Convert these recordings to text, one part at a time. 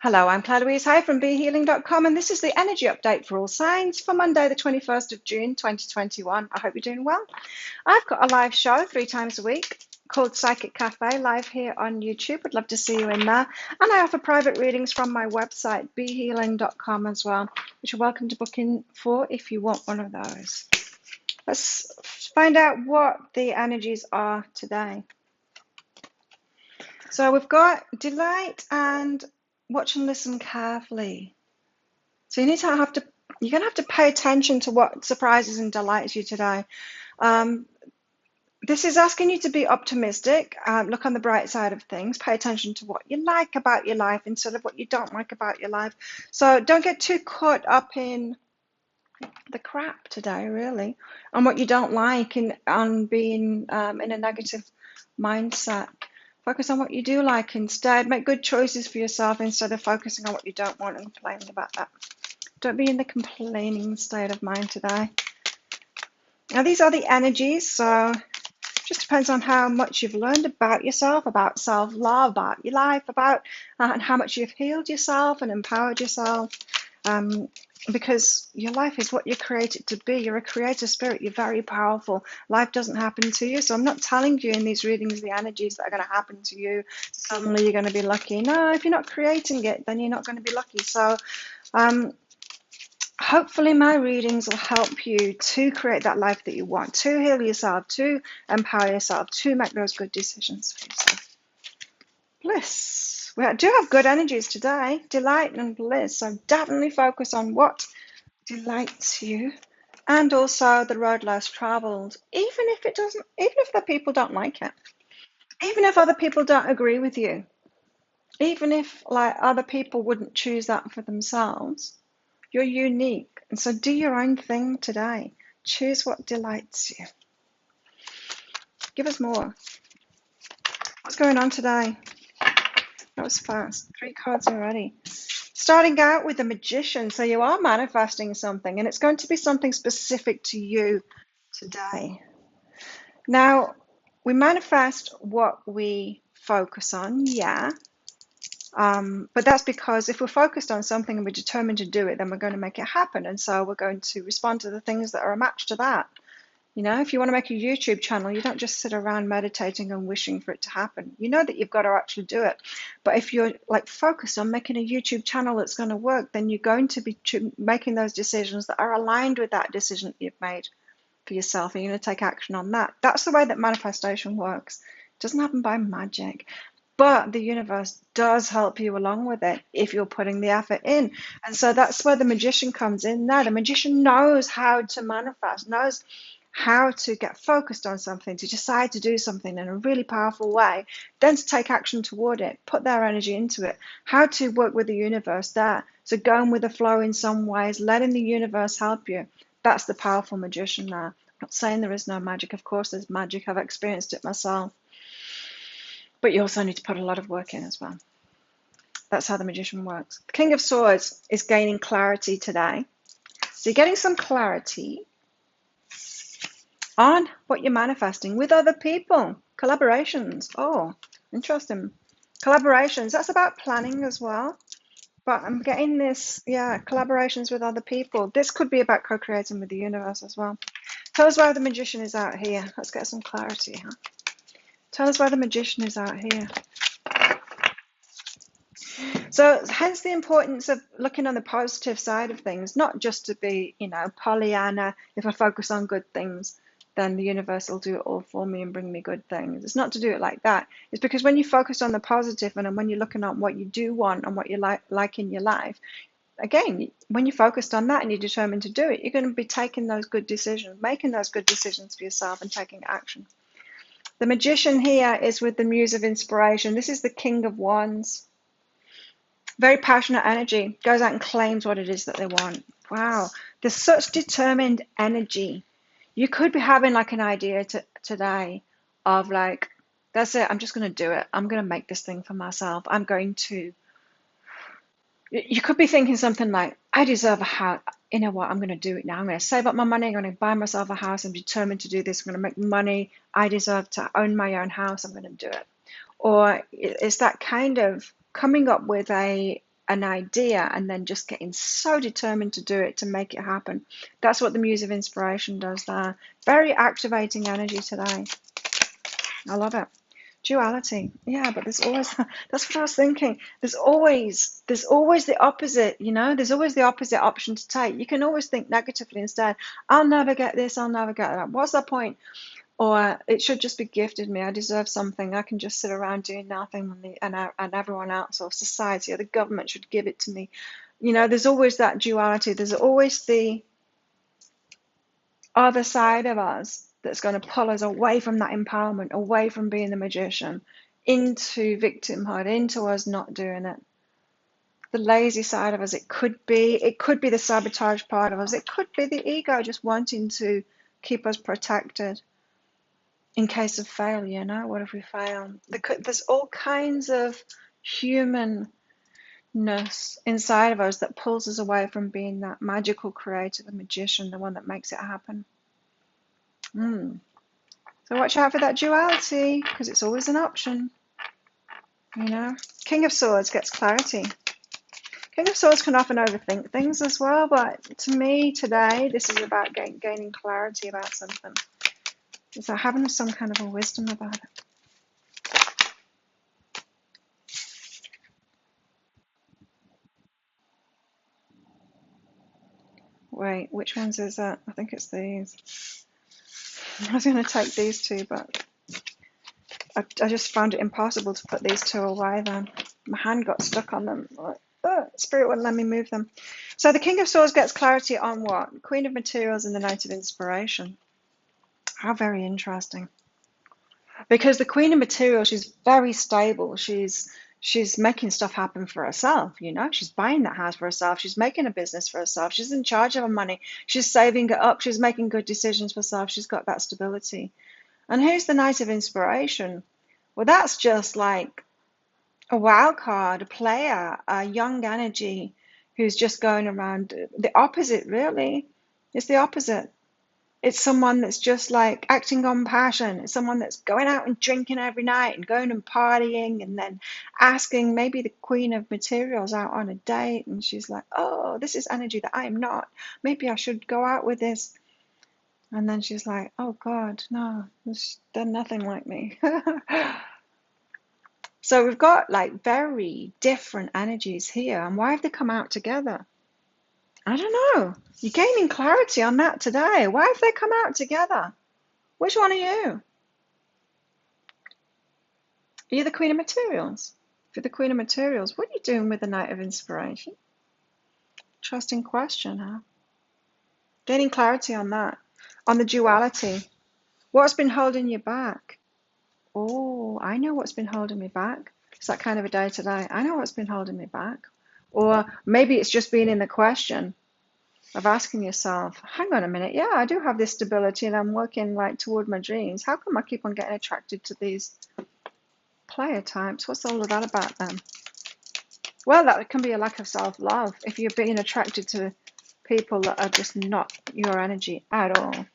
Hello, I'm Claire Louise Hay from BeHealing.com, and this is the energy update for all signs for Monday, the 21st of June, 2021. I hope you're doing well. I've got a live show 3 times a week called Psychic Cafe live here on YouTube. I'd love to see you in there. And I offer private readings from my website, BeHealing.com, as well, which you're welcome to book in for if you want one of those. Let's find out what the energies are today. So we've got delight and watch and listen carefully. So you're going to have to pay attention to what surprises and delights you today. This is asking you to be optimistic, look on the bright side of things, pay attention to what you like about your life instead of what you don't like about your life. So don't get too caught up in the crap today, really, and what you don't like and on being in a negative mindset. Focus on what you do like instead. Make good choices for yourself instead of focusing on what you don't want and complaining about that. Don't be in the complaining state of mind today. Now, these are the energies, so it just depends on how much you've learned about yourself, about self-love, about your life, about and how much you've healed yourself and empowered yourself. Because your life is what you create it to be. You're a creator spirit. You're very powerful. Life doesn't happen to you. So I'm not telling you in these readings the energies that are going to happen to you. Suddenly you're going to be lucky. No, if you're not creating it, then you're not going to be lucky. So hopefully my readings will help you to create that life that you want, to heal yourself, to empower yourself, to make those good decisions for yourself. Bliss. We do have good energies today, delight and bliss. So definitely focus on what delights you, and also the road less traveled, even if the people don't like it, even if other people don't agree with you, even if like other people wouldn't choose that for themselves. You're unique, and so do your own thing today. Choose what delights you. Give us more. What's going on today? That was fast. 3 cards already. Starting out with the Magician. So you are manifesting something, and it's going to be something specific to you today. Now, we manifest what we focus on, yeah. But that's because if we're focused on something and we're determined to do it, then we're going to make it happen. And so we're going to respond to the things that are a match to that. You know, if you want to make a YouTube channel, you don't just sit around meditating and wishing for it to happen. You know that you've got to actually do it. But if you're like focused on making a YouTube channel that's going to work, then you're going to be making those decisions that are aligned with that decision that you've made for yourself, and you're going to take action on that. That's the way that manifestation works. It doesn't happen by magic, but the universe does help you along with it if you're putting the effort in. And so that's where the Magician comes in now. The Magician knows how to manifest, knows how to get focused on something, to decide to do something in a really powerful way, then to take action toward it, put their energy into it, how to work with the universe there. So going with the flow in some ways, letting the universe help you. That's the powerful Magician there. I'm not saying there is no magic. Of course there's magic. I've experienced it myself. But you also need to put a lot of work in as well. That's how the Magician works. The King of Swords is gaining clarity today. So you're getting some clarity on what you're manifesting with other people. Collaborations. Oh, interesting. Collaborations. That's about planning as well. But I'm getting this, yeah, collaborations with other people. This could be about co-creating with the universe as well. Tell us why the Magician is out here. Let's get some clarity, huh? Tell us why the Magician is out here. So hence the importance of looking on the positive side of things, not just to be, Pollyanna. If I focus on good things, then the universe will do it all for me and bring me good things. It's not to do it like that. It's because when you focus on the positive and when you're looking at what you do want and what you like in your life, again, when you're focused on that and you're determined to do it, you're going to be taking those good decisions, making those good decisions for yourself and taking action. The Magician here is with the Muse of Inspiration. This is the King of Wands. Very passionate energy, goes out and claims what it is that they want. Wow, there's such determined energy. You could be having like an idea today of like, that's it, I'm just going to do it. I'm going to make this thing for myself. You could be thinking something like, I deserve a house. You know what, I'm going to do it now. I'm going to save up my money. I'm going to buy myself a house. I'm determined to do this. I'm going to make money. I deserve to own my own house. I'm going to do it. Or it's that kind of coming up with a an idea and then just getting so determined to do it, to make it happen. That's what the Muse of Inspiration does there. Very activating energy today. I love it. Duality. Yeah, but there's always, that's what I was thinking. There's always the opposite, you know? There's always the opposite option to take. You can always think negatively instead. I'll never get this, I'll never get that. What's the point? Or it should just be gifted me. I deserve something. I can just sit around doing nothing, and everyone else or society or the government should give it to me. You know, there's always that duality. There's always the other side of us that's going to pull us away from that empowerment, away from being the magician, into victimhood, into us not doing it. The lazy side of us, it could be the sabotage part of us. It could be the ego just wanting to keep us protected in case of failure. No, what if we fail? There's all kinds of humanness inside of us that pulls us away from being that magical creator, the magician, the one that makes it happen. So watch out for that duality, because it's always an option. You know, King of Swords gets clarity. King of Swords can often overthink things as well, but to me today, this is about gaining clarity about something. It's like having some kind of a wisdom about it. Wait, which ones is that? I think it's these. I was going to take these two, but I just found it impossible to put these two away then. My hand got stuck on them. Spirit wouldn't let me move them. So the King of Swords gets clarity on what? Queen of Materials and the Knight of Inspiration. How very interesting. Because the Queen of Materials, she's very stable. She's making stuff happen for herself, you know. She's buying that house for herself. She's making a business for herself. She's in charge of her money. She's saving it up. She's making good decisions for herself. She's got that stability. And here's the Knight of Inspiration. Well, that's just like a wild card, a player, a young energy who's just going around. The opposite, really. It's the opposite. It's someone that's just like acting on passion. It's someone that's going out and drinking every night and going and partying and then asking maybe the Queen of Materials out on a date. And she's like, oh, this is energy that I am not. Maybe I should go out with this. And then she's like, oh God, no, they're nothing like me. So we've got like very different energies here. And why have they come out together? I don't know. You're gaining clarity on that today. Why have they come out together? Which one are you? Are you the Queen of Materials? If you're the Queen of Materials, what are you doing with the Knight of Inspiration? Interesting question, huh? Gaining clarity on that. On the duality. What's been holding you back? Oh, I know what's been holding me back. It's that kind of a day today. I know what's been holding me back. Or maybe it's just been in the question of asking yourself, hang on a minute, yeah, I do have this stability and I'm working like toward my dreams. How come I keep on getting attracted to these player types? What's all of that about them? Well, that can be a lack of self-love. If you're being attracted to people that are just not your energy at all,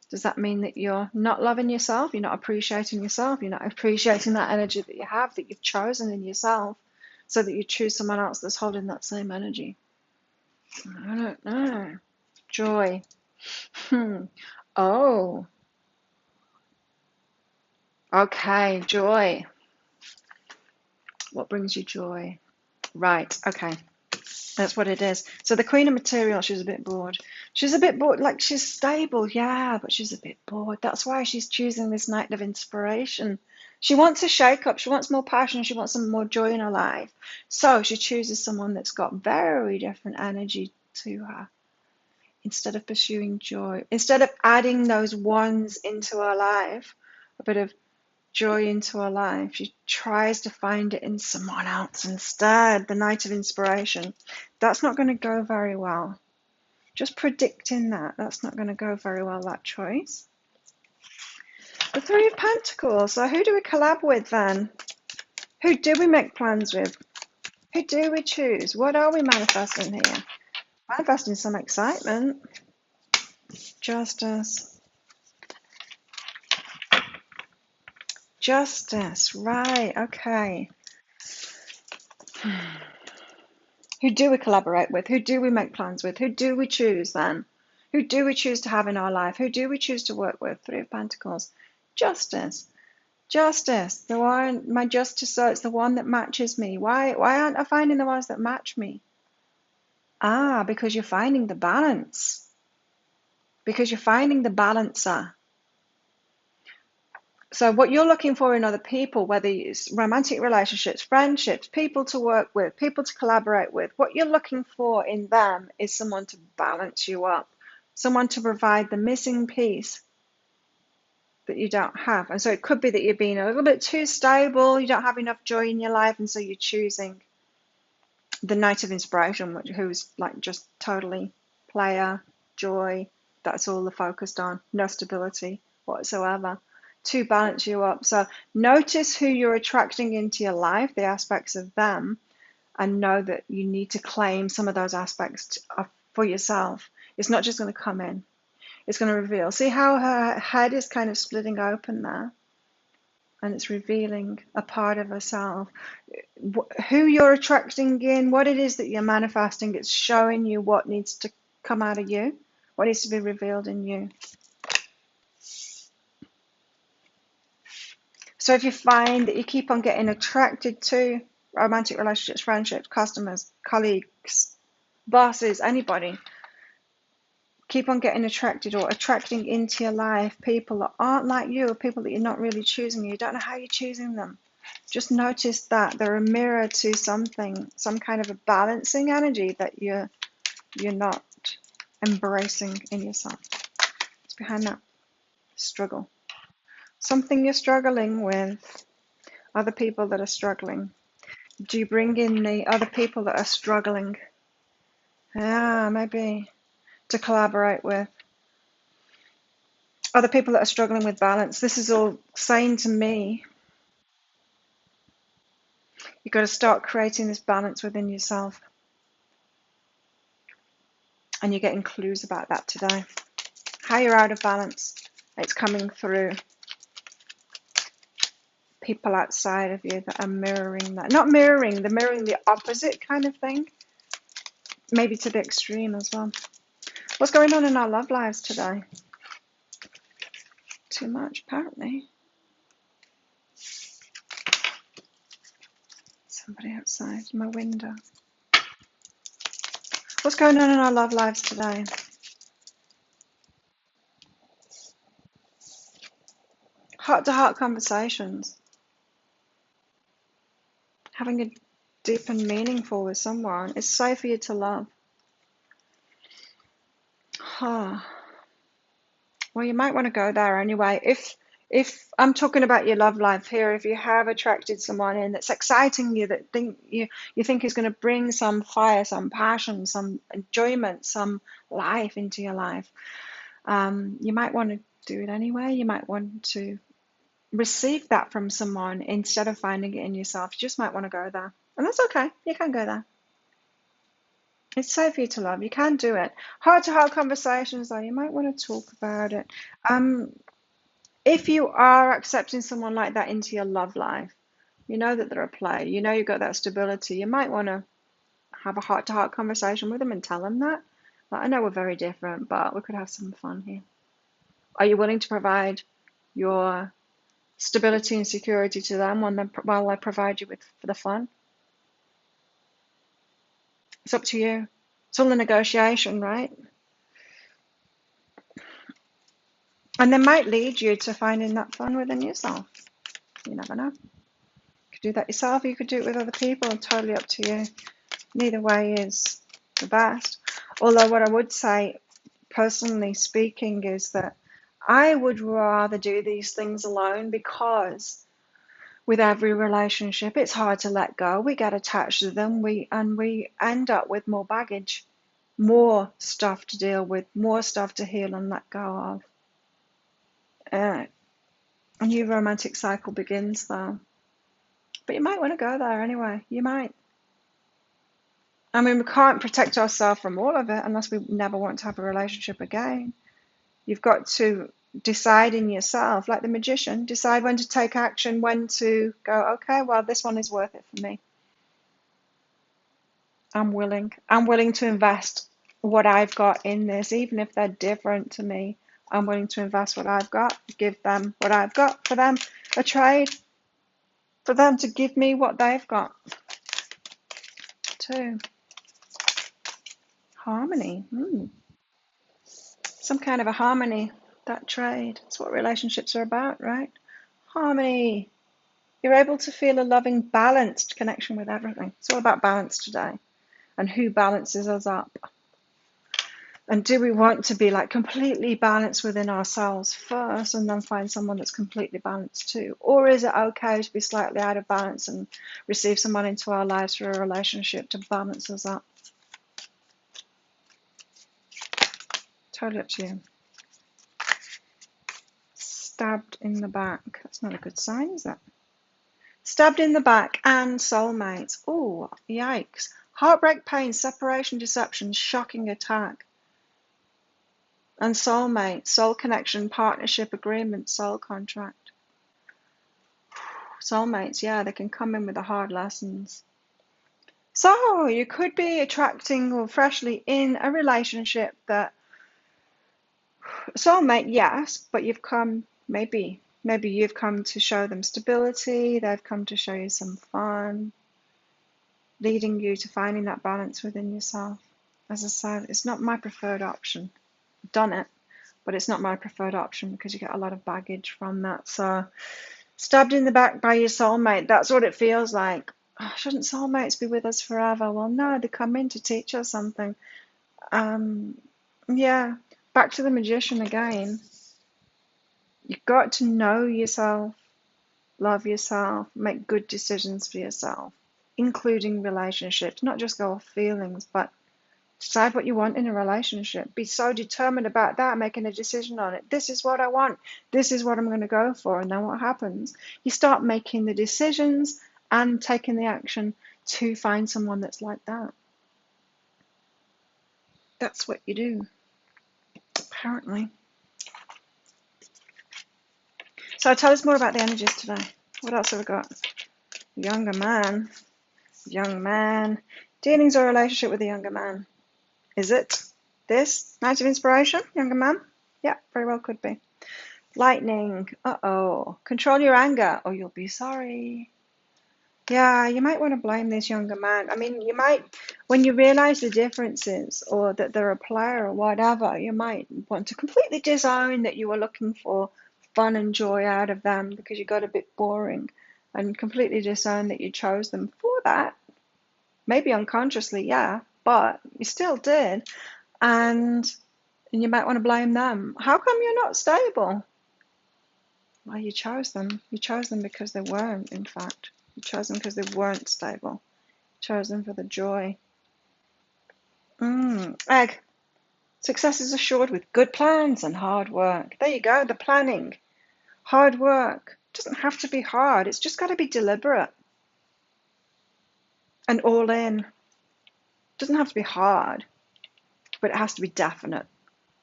does that mean that you're not loving yourself? You're not appreciating yourself? You're not appreciating that energy that you have, that you've chosen in yourself, so that you choose someone else that's holding that same energy? I don't know. Joy. Oh, okay, joy. What brings you joy? Right, okay. That's what it is. So the Queen of Material, she's a bit bored. She's a bit bored, like she's stable, yeah, but she's a bit bored. That's why she's choosing this Knight of Inspiration. She wants a shake-up. She wants more passion. She wants some more joy in her life. So she chooses someone that's got very different energy to her. Instead of pursuing joy, instead of adding those ones into her life, a bit of joy into her life, she tries to find it in someone else instead. The Knight of Inspiration. That's not going to go very well. Just predicting that's not going to go very well, that choice. The Three of Pentacles. So who do we collab with then? Who do we make plans with? Who do we choose? What are we manifesting here? Manifesting some excitement. Justice. Justice, right, okay. Who do we collaborate with? Who do we make plans with? Who do we choose then? Who do we choose to have in our life? Who do we choose to work with? Three of Pentacles. Justice. Justice. The one, my justice, so it's the one that matches me. Why aren't I finding the ones that match me? Because you're finding the balance. Because you're finding the balancer. So what you're looking for in other people, whether it's romantic relationships, friendships, people to work with, people to collaborate with, what you're looking for in them is someone to balance you up, someone to provide the missing piece that you don't have. And so it could be that you're being a little bit too stable, you don't have enough joy in your life, and so you're choosing the Knight of Inspiration, who's like just totally player, joy, that's all they're focused on, no stability whatsoever, to balance you up. So notice who you're attracting into your life, the aspects of them, and know that you need to claim some of those aspects for yourself. It's not just going to come in, it's going to reveal. See how her head is kind of splitting open there? And it's revealing a part of herself. Who you're attracting in, what it is that you're manifesting, it's showing you what needs to come out of you, what needs to be revealed in you. So if you find that you keep on getting attracted to romantic relationships, friendships, customers, colleagues, bosses, anybody, keep on getting attracted or attracting into your life people that aren't like you, or people that you're not really choosing, you don't know how you're choosing them. Just notice that they're a mirror to something, some kind of a balancing energy that you're not embracing in yourself. What's behind that? Struggle. Something you're struggling with. Other people that are struggling. Do you bring in the other people that are struggling? Maybe to collaborate with. Other people that are struggling with balance. This is all saying to me, you've got to start creating this balance within yourself. And you're getting clues about that today. How you're out of balance. It's coming through people outside of you that are mirroring that. Not mirroring, they're mirroring the opposite kind of thing. Maybe to the extreme as well. What's going on in our love lives today? Too much, apparently. Somebody outside my window. What's going on in our love lives today? Heart-to-heart conversations. Having a deep and meaningful with someone. It's safe for you to love. Well, you might want to go there anyway. If I'm talking about your love life here, if you have attracted someone in that's exciting you, that you think is going to bring some fire, some passion, some enjoyment, some life into your life, you might want to do it anyway. You might want to receive that from someone instead of finding it in yourself. You just might want to go there. And that's okay. You can go there. It's safe for you to love. You can do it. Heart-to-heart conversations, though, you might want to talk about it. If you are accepting someone like that into your love life, you know that they're a player. You know you've got that stability. You might want to have a heart-to-heart conversation with them and tell them that. Like, I know we're very different, but we could have some fun here. Are you willing to provide your stability and security to them while I provide you with for the fun? It's up to you. It's all a negotiation, right? And they might lead you to finding that fun within yourself. You never know. You could do that yourself, or you could do it with other people. Totally up to you. Neither way is the best. Although what I would say, personally speaking, is that I would rather do these things alone, because with every relationship, it's hard to let go. We get attached to them, we end up with more baggage, more stuff to deal with, more stuff to heal and let go of. A new romantic cycle begins, though. But you might want to go there anyway. You might. I mean, we can't protect ourselves from all of it unless we never want to have a relationship again. You've got to decide in yourself, like the magician, decide when to take action, when to go, okay, well, this one is worth it for me. I'm willing. I'm willing to invest what I've got in this, even if they're different to me. I'm willing to invest what I've got, give them what I've got, for them a trade, for them to give me what they've got too. Harmony. Some kind of a harmony, that trade. That's what relationships are about, right? Harmony. You're able to feel a loving, balanced connection with everything. It's all about balance today, and who balances us up. And do we want to be like completely balanced within ourselves first and then find someone that's completely balanced too? Or is it okay to be slightly out of balance and receive someone into our lives through a relationship to balance us up? Totally up to you. Stabbed in the back. That's not a good sign, is it? Stabbed in the back and soulmates. Oh, yikes. Heartbreak, pain, separation, deception, shocking attack. And soulmate, soul connection, partnership, agreement, soul contract. Soulmates, yeah, they can come in with the hard lessons. So you could be attracting or freshly in a relationship that, soulmate, yes, but you've come, maybe you've come to show them stability, they've come to show you some fun, leading you to finding that balance within yourself. As I said, it's not my preferred option. I've done it, but it's not my preferred option because you get a lot of baggage from that. So, stabbed in the back by your soulmate, that's what it feels like. Oh, shouldn't soulmates be with us forever? Well, no, they come in to teach us something. Yeah, back to the magician again. You've got to know yourself, love yourself, make good decisions for yourself, including relationships, not just go off feelings, but decide what you want in a relationship. Be so determined about that, making a decision on it. This is what I want. This is what I'm going to go for. And then what happens? You start making the decisions and taking the action to find someone that's like that. That's what you do, apparently. So tell us more about the energies today. What else have we got? Younger man. Young man. Dealings or relationship with a younger man. Is it this? Night of inspiration? Younger man? Yeah, very well could be. Lightning. Uh-oh. Control your anger or you'll be sorry. Yeah, you might want to blame this younger man. I mean, you might, when you realize the differences or that they're a player or whatever, you might want to completely disown that you were looking for fun and joy out of them because you got a bit boring, and completely disown that you chose them for that. Maybe unconsciously, yeah, but you still did. And you might want to blame them. How come you're not stable? Well, you chose them. You chose them because they weren't, in fact. You chose them because they weren't stable. You chose them for the joy. Egg. Success is assured with good plans and hard work. There you go, the planning. Hard work. It doesn't have to be hard. It's just got to be deliberate. And all in. It doesn't have to be hard, but it has to be definite.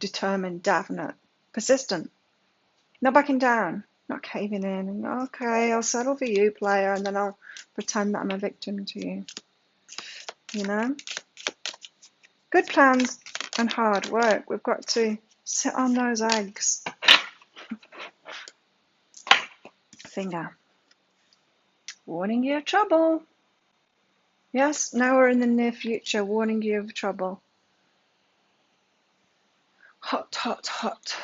Determined, definite. Persistent. Not backing down. Not caving in and okay, I'll settle for you, player, and then I'll pretend that I'm a victim to you. You know? Good plans and hard work. We've got to sit on those eggs. Finger. Warning you of trouble. Yes, now we're in the near future, warning you of trouble. Hot, hot, hot.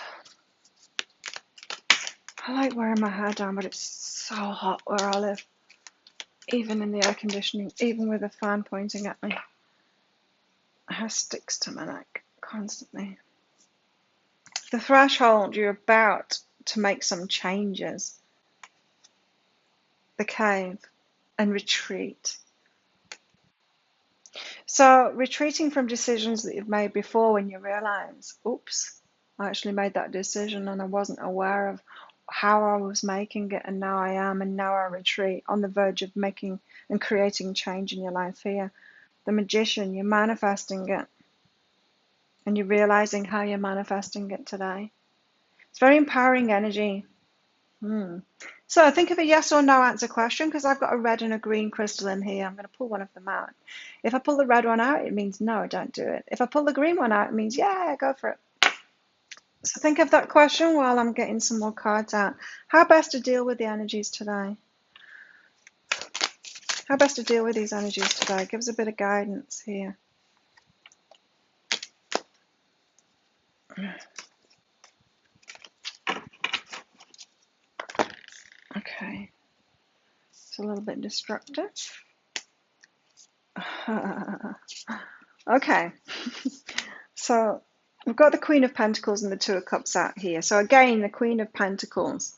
I like wearing my hair down, but it's so hot where I live. Even in the air conditioning, even with a fan pointing at me. My hair sticks to my neck constantly. The threshold, you're about to make some changes. The cave and retreat. So retreating from decisions that you've made before when you realize, oops, I actually made that decision and I wasn't aware of how I was making it, and now I am, and now I retreat on the verge of making and creating change in your life here. The magician, you're manifesting it, and you're realizing how you're manifesting it today. It's very empowering energy. So think of a yes or no answer question, because I've got a red and a green crystal in here. I'm going to pull one of them out. If I pull the red one out, it means no, don't do it. If I pull the green one out, it means yeah, go for it. So think of that question while I'm getting some more cards out. How best to deal with the energies today? How best to deal with these energies today? Give us a bit of guidance here. Okay. It's a little bit destructive. Okay. So we've got the Queen of Pentacles and the Two of Cups out here. So again, the Queen of Pentacles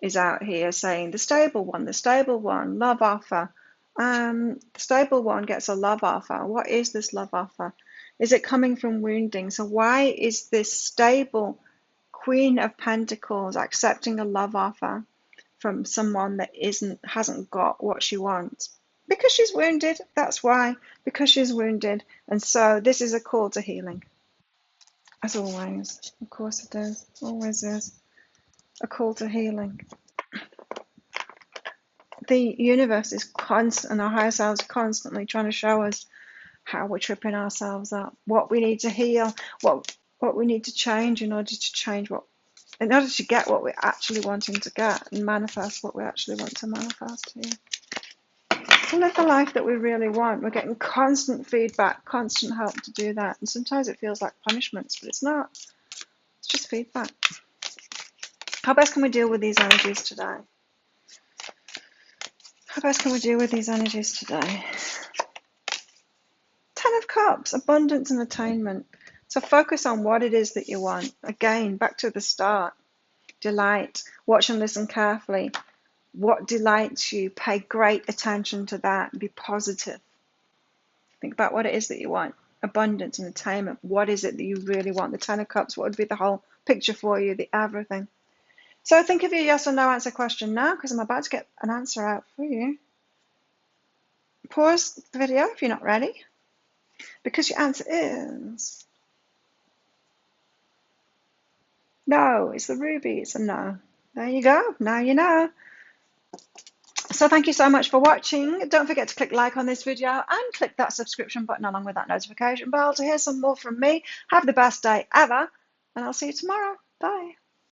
is out here saying the stable one, love offer. The stable one gets a love offer. What is this love offer? Is it coming from wounding? So why is this stable Queen of Pentacles accepting a love offer from someone that hasn't got what she wants? Because she's wounded. That's why. Because she's wounded. And so this is a call to healing. As always. Of course it is. Always is. A call to healing. The universe is constant, and our higher selves are constantly trying to show us how we're tripping ourselves up, what we need to heal, what we need to change in order to get what we're actually wanting to get and manifest what we actually want to manifest here. To live the life that we really want. We're getting constant feedback, constant help to do that. And sometimes it feels like punishments, but it's not. It's just feedback. How best can we deal with these energies today? How best can we deal with these energies today? Ten of Cups, abundance and attainment. So focus on what it is that you want. Again, back to the start. Delight. Watch and listen carefully. What delights you? Pay great attention to that. Be positive. Think about what it is that you want. Abundance and attainment. What is it that you really want? The Ten of Cups, what would be the whole picture for you? The everything. So think of your yes or no answer question now, because I'm about to get an answer out for you. Pause the video if you're not ready, because your answer is no. It's the ruby. It's a no. There you go. Now you know. So thank you so much for watching. Don't forget to click like on this video and click that subscription button along with that notification bell to hear some more from me. Have the best day ever, and I'll see you tomorrow. Bye.